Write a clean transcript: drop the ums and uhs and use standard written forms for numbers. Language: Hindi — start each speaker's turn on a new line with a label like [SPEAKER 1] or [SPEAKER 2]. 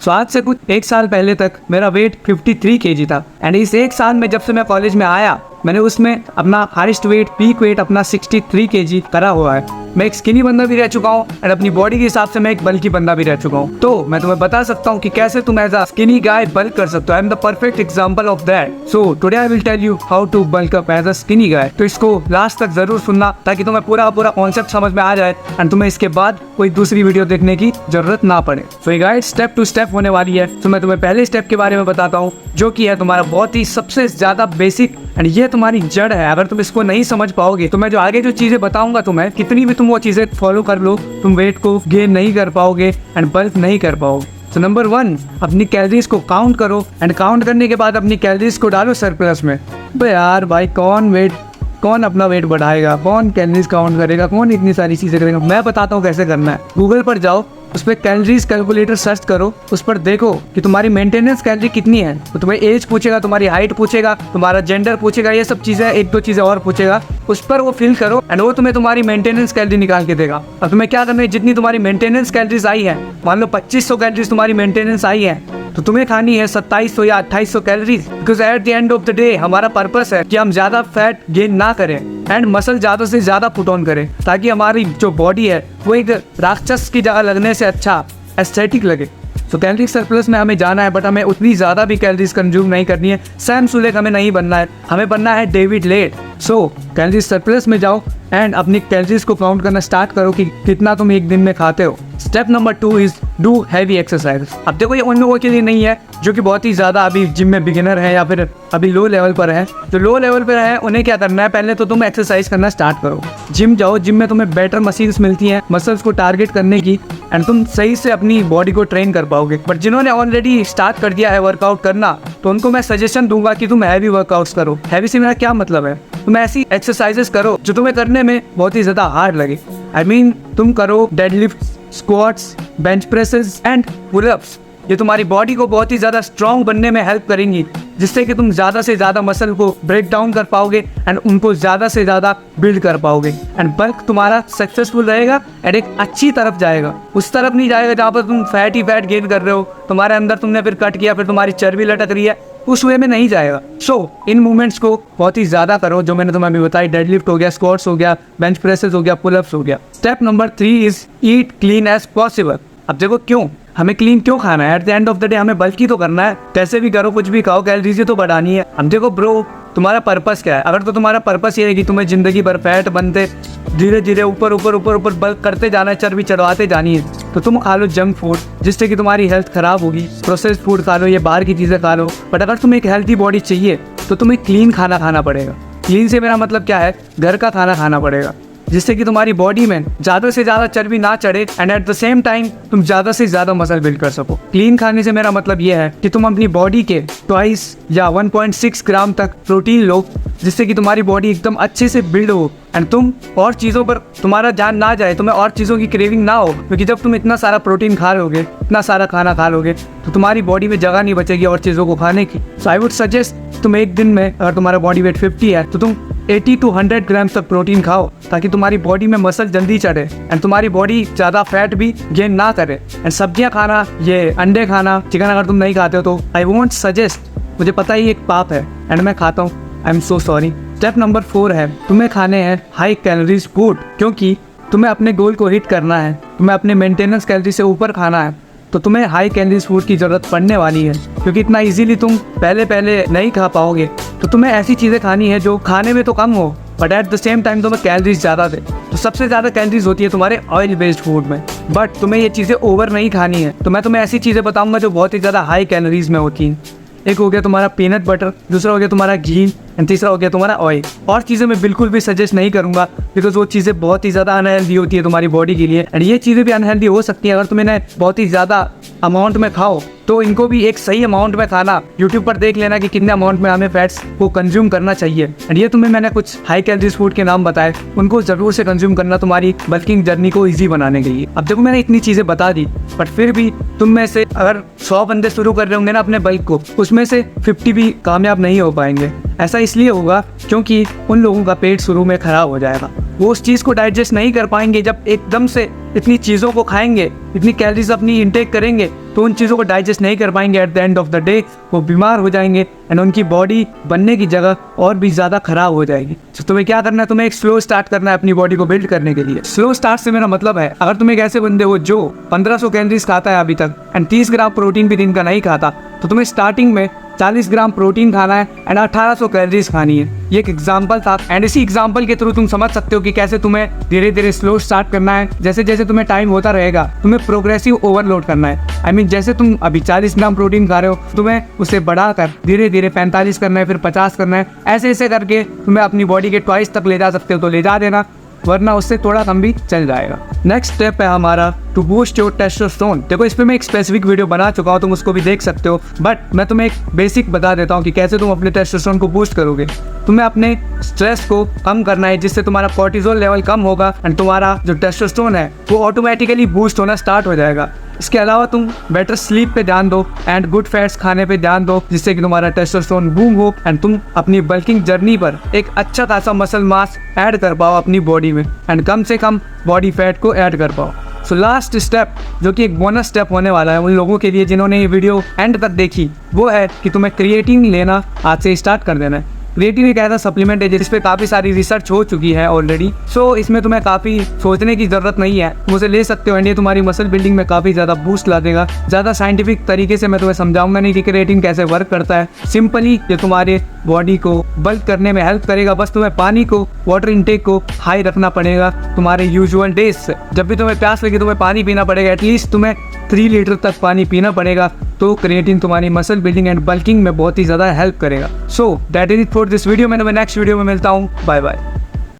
[SPEAKER 1] सो आज से कुछ एक साल पहले तक मेरा वेट 53 केजी था एंड इस एक साल में जब से मैं कॉलेज में आया मैंने उसमें अपना हाईएस्ट वेट पीक वेट अपना 63 केजी करा हुआ है। मैं एक स्किनी बंदा भी रह चुका हूँ एंड अपनी बॉडी के हिसाब से मैं एक बल्की बंदा भी रह चुका हूँ। तो मैं तुम्हें बता सकता हूँ कि कैसे तुम as a skinny guy bulk कर सकते हो। I am the perfect example of that. So today I will tell you how to bulk up as a skinny guy. तो इसको लास्ट तक जरूर सुनना ताकि तुम्हें पूरा कॉन्सेप्ट समझ में आ जाए एंड तुम्हें इसके बाद कोई दूसरी वीडियो देखने की जरूरत ना पड़े। सो ये गाइड स्टेप टू स्टेप होने वाली है। तो मैं तुम्हें पहले स्टेप के बारे में बताता हूँ जो कि है तुम्हारा बहुत ही सबसे ज्यादा बेसिक एंड ये तुम्हारी जड़ है। अगर तुम इसको नहीं समझ पाओगे तो मैं जो आगे जो चीजें बताऊंगा तुम्हें कितनी भी तुम वो चीजें फॉलो कर लो तुम वेट को गेन नहीं कर पाओगे एंड बल्क नहीं कर पाओगे। तो नंबर 1 अपनी कैलोरीज को काउंट करो एंड काउंट करने के बाद अपनी कैलोरीज को डालो सरप्लस में। बे यार भाई कौन अपना वेट बढ़ाएगा, कौन कैलोरीज काउंट करेगा, कौन इतनी सारी चीजें करेगा। मैं बताता हूँ कैसे करना है। गूगल पर जाओ, उस पर कैलोरीज कैलकुलेटर सर्च करो, उस पर देखो कि तुम्हारी मेंटेनेंस कैलोरी कितनी है। तो तुम्हें एज पूछेगा, तुम्हारी हाइट पूछेगा, तुम्हारा जेंडर पूछेगा, ये सब चीजें एक दो चीजें और पूछेगा। उस पर वो फिल करो एंड वो तुम्हें तुम्हारी मेंटेनेंस कैलोरी निकाल के देगा। अब तुम्हें क्या करना है, जितनी तुम्हारी मेंटेनेंस कैलोरीज आई है, मान लो 2500 कैलोरीज तुम्हारी मेंटेनेंस आई है, तो तुम्हें खानी है 2700 या 2800 calories. Because at the end of the day हमारा पर्पस है कि हम ज्यादा फैट गेन ना करें एंड मसल ज्यादा से ज्यादा पुट ऑन करें ताकि हमारी जो बॉडी है वो एक राक्षस की जगह लगने से अच्छा एस्थेटिक लगे। तो कैलोरी सरप्लस में हमें जाना है बट हमें उतनी ज़्यादा भी कैलोरीज कंज्यूम नहीं करनी है। सैम सुलेख हमें नहीं बनना है, हमें बनना है डेविड लेट। सो कैलोरी सरप्लस में जाओ एंड अपनी कैलोरीज को काउंट करना स्टार्ट करो कि कितना तुम एक दिन में खाते हो। Step number 2 is do heavy exercise. अब देखो ये उन लोगों के लिए नहीं है जो कि बहुत ही ज़्यादा अभी जिम में बिगिनर है या फिर अभी लो लेवल पर है। जो लो लेवल पर है उन्हें क्या करना है, पहले तो तुम एक्सरसाइज करना स्टार्ट करो। जिम जाओ, जिम में तुम्हें बेटर मशीन्स मिलती हैं मसल्स को टारगेट करने की एंड तुम सही से अपनी बॉडी को ट्रेन कर पाओगे। बट जिन्होंने ऑलरेडी स्टार्ट कर दिया है वर्कआउट करना तो उनको मैं सजेशन दूंगा कि तुम हैवी वर्कआउट्स करो। हैवी से मेरा क्या मतलब है, तुम ऐसी एक्सरसाइजेस करो जो तुम्हें करने में बहुत ही ज़्यादा हार्ड लगे। आई मीन तुम करो deadlift, squats, bench presses and pullups. ये तुम्हारी बॉडी को बहुत ही ज़्यादा स्ट्रॉन्ग बनने में हेल्प करेंगी जिससे कि तुम ज़्यादा से ज़्यादा मसल को ब्रेक डाउन कर पाओगे एंड उनको ज़्यादा से ज़्यादा बिल्ड कर पाओगे एंड बल्क तुम्हारा सक्सेसफुल रहेगा एंड एक अच्छी तरफ जाएगा। उस तरफ नहीं जाएगा जहाँ पर तुम फैट ही फैट गेन कर रहे हो, तुम्हारे अंदर तुमने फिर कट किया, फिर तुम्हारी चर्बी लटक रही है, उस वे में नहीं जाएगा। सो इन मूवमेंट्स को बहुत ही ज़्यादा करो जो मैंने तुम्हें अभी बताई। डेडलिफ्ट हो गया, स्क्वाट्स हो गया, बेंच प्रेसेस हो गया, पुलअप्स हो गया। Step number 3 is eat clean as possible. अब देखो क्यों हमें क्लीन क्यों खाना है, at the end of the day हमें बल्कि तो करना है। कैसे भी करो, कुछ भी खाओ, कैलोरीज तो बढ़ानी है। अब देखो ब्रो, तुम्हारा पर्पस क्या है? अगर तो तुम्हारा पर्पस ये है कि तुम्हें जिंदगी भर फैट बनते धीरे धीरे ऊपर ऊपर ऊपर ऊपर बल्क करते जाना है, चर्बी चढ़वाते जानी है, तो तुम खा लो जंक फूड जिससे कि तुम्हारी हेल्थ खराब होगी। प्रोसेस्ड फूड खा लो, ये बाहर की चीज़ें खा लो। बट अगर तुम्हें एक हेल्थी बॉडी चाहिए तो तुम्हें क्लीन खाना खाना पड़ेगा। क्लीन से मेरा मतलब क्या है, घर का खाना खाना पड़ेगा जिससे कि तुम्हारी बॉडी में ज़्यादा से ज़्यादा चर्बी ना चढ़े and at the same time तुम ज़्यादा से ज़्यादा मसल बिल्ड कर सको। क्लीन खाने से मेरा मतलब ये है कि तुम अपनी बॉडी के 2 या 1.6 ग्राम तक प्रोटीन लो जिससे कि तुम्हारी बॉडी एकदम अच्छे से बिल्ड हो एंड तुम और चीज़ों पर तुम्हारा ध्यान ना जाए, तुम्हें और चीज़ों की क्रेविंग ना हो। क्योंकि जब तुम इतना सारा प्रोटीन खा लोगे, इतना सारा खाना खा लोगे तो तुम्हारी बॉडी में जगह नहीं बचेगी और चीज़ों को खाने की। सो आई वुड सजेस्ट तुम एक दिन में अगर तुम्हारा बॉडी वेट 50 है तो तुम 80 to 100 ग्राम तक प्रोटीन खाओ ताकि तुम्हारी बॉडी में मसल जल्दी चढ़े एंड तुम्हारी बॉडी ज़्यादा फैट भी गेन ना करे। एंड सब्जियां खाना, ये अंडे खाना, चिकन अगर तुम नहीं खाते हो तो आई वोंट सजेस्ट। मुझे पता ही एक पाप है एंड मैं खाता हूँ, I am so sorry. Step number 4 है तुम्हें खाने हैं हाई कैलोरीज फूड। क्योंकि तुम्हें अपने गोल को हिट करना है, तुम्हें अपने मेंटेनेंस कैलोरी से ऊपर खाना है तो तुम्हें हाई कैलोरीज फूड की ज़रूरत पड़ने वाली है। क्योंकि इतना इजीली तुम पहले नहीं खा पाओगे तो तुम्हें ऐसी चीज़ें खानी है जो खाने में तो कम हो but at the same time तुम्हें कैलोरीज ज़्यादा दे। तो सबसे ज़्यादा कैलोरीज होती है तुम्हारे ऑयल बेस्ड फूड में, बट तुम्हें ये चीज़ें ओवर नहीं खानी है। तो मैं तुम्हें ऐसी चीज़ें बताऊंगा जो बहुत ही ज़्यादा हाई कैलोरीज में होती हैं। एक हो गया तुम्हारा पीनट बटर, दूसरा हो गया तुम्हारा घी एंड तीसरा हो गया तुम्हारा ऑयल। और चीज़ें मैं बिल्कुल भी सजेस्ट नहीं करूँगा बिकॉज वो चीज़ें बहुत ही ज़्यादा अनहेल्दी होती है तुम्हारी बॉडी के लिए एंड ये चीज़ें भी अनहेल्दी हो सकती हैं अगर तुम इन्हें बहुत ही ज़्यादा अमाउंट में खाओ। तो इनको भी एक सही अमाउंट में खाना, यूट्यूब पर देख लेना कि कितने अमाउंट में हमें फैट्स को कंज्यूम करना चाहिए। एंड ये तुम्हें मैंने कुछ हाई कैलोरीज फूड के नाम बताए, उनको जरूर से कंज्यूम करना तुम्हारी बल्किंग जर्नी को ईजी बनाने के लिए। अब देखो मैंने इतनी चीज़ें बता दी बट फिर भी तुम में से अगर 100 बंदे शुरू कर रहे होंगे ना अपने बल्क को, उसमें से 50 भी कामयाब नहीं हो पाएंगे। ऐसा इसलिए होगा क्योंकि उन लोगों का पेट शुरू में खराब हो जाएगा, वो उस चीज़ को डाइजेस्ट नहीं कर पाएंगे। जब एकदम से इतनी चीज़ों को खाएंगे, इतनी कैलोरीज अपनी इंटेक करेंगे तो उन चीज़ों को डाइजेस्ट नहीं कर पाएंगे। Eight the end of the day वो बीमार हो जाएंगे एंड उनकी बॉडी बनने की जगह और भी ज़्यादा खराब हो जाएगी। तो तुम्हें क्या करना है, तुम्हें एक स्लो स्टार्ट करना है अपनी बॉडी को बिल्ड करने के लिए। स्लो स्टार्ट से मेरा मतलब है, अगर तुम एक ऐसे बंदे हो जो 1500 कैलोरीज खाता है अभी तक एंड 30 ग्राम प्रोटीन भी दिन का नहीं खाता, तो तुम्हें स्टार्टिंग में 40 ग्राम प्रोटीन खाना है एंड 1800 कैलोरीज खानी है। ये एक एग्जांपल था एंड इसी एग्जांपल के थ्रू तुम समझ सकते हो कि कैसे तुम्हें धीरे धीरे स्लो स्टार्ट करना है। जैसे जैसे तुम्हें टाइम होता रहेगा तुम्हें प्रोग्रेसिव ओवरलोड करना है। आई मीन जैसे तुम अभी 40 ग्राम प्रोटीन खा रहे हो, तुम्हें उसे बढ़ाकर धीरे धीरे 45 करना है, फिर 50 करना है। ऐसे ऐसे करके तुम्हें अपनी बॉडी के ट्वाइस तक ले जा सकते हो तो ले जा देना, वरना उससे थोड़ा कम भी चल जाएगा। नेक्स्ट स्टेप है हमारा टू बूस्ट योर टेस्टोस्टेरोन। देखो इस पे मैं एक स्पेसिफिक वीडियो बना चुका हूँ, तुम उसको भी देख सकते हो, बट मैं तुम्हें एक बेसिक बता देता हूँ कि कैसे तुम अपने टेस्टोस्टेरोन को बूस्ट करोगे। तुम्हें अपने स्ट्रेस को कम करना है, जिससे तुम्हारा कोर्टिसोल लेवल कम होगा एंड तुम्हारा जो टेस्टोस्टेरोन है वो ऑटोमेटिकली बूस्ट होना स्टार्ट हो जाएगा। इसके अलावा तुम बेटर स्लीप पे ध्यान दो एंड गुड फैट्स खाने पे ध्यान दो, जिससे कि तुम्हारा टेस्टोस्टेरोन बूम हो एंड तुम अपनी बल्किंग जर्नी पर एक अच्छा खासा मसल मास ऐड कर पाओ अपनी बॉडी में एंड कम से कम बॉडी फैट को ऐड कर पाओ। सो लास्ट स्टेप जो कि एक बोनस स्टेप होने वाला है उन लोगों के लिए जिन्होंने ये वीडियो एंड तक देखी, वो है कि तुम्हें क्रिएटिन लेना आज से स्टार्ट कर देना है। क्रिएटिन एक ऐसा सप्लीमेंट है जिस पे काफ़ी सारी रिसर्च हो चुकी है ऑलरेडी, सो इसमें तुम्हें काफ़ी सोचने की ज़रूरत नहीं है, तुम उसे ले सकते हो एंड ये तुम्हारी मसल बिल्डिंग में काफ़ी ज़्यादा बूस्ट ला देगा। ज़्यादा साइंटिफिक तरीके से मैं तुम्हें समझाऊंगा नहीं कि क्रिएटिन कैसे वर्क करता है। सिंपली ये तुम्हारे बॉडी को बल्क करने में हेल्प करेगा। बस तुम्हें पानी को, वाटर इनटेक को हाई रखना पड़ेगा तुम्हारे यूजुअल डेज से। जब भी तुम्हें प्यास लगे तुम्हें पानी पीना पड़ेगा, एटलीस्ट तुम्हें 3 लीटर तक पानी पीना पड़ेगा। तो क्रिएटिन तुम्हारी मसल बिल्डिंग एंड बल्किंग में बहुत ही ज़्यादा हेल्प करेगा। So that is it for this video. मैं नेक्स्ट वीडियो में मिलता हूँ। Bye bye.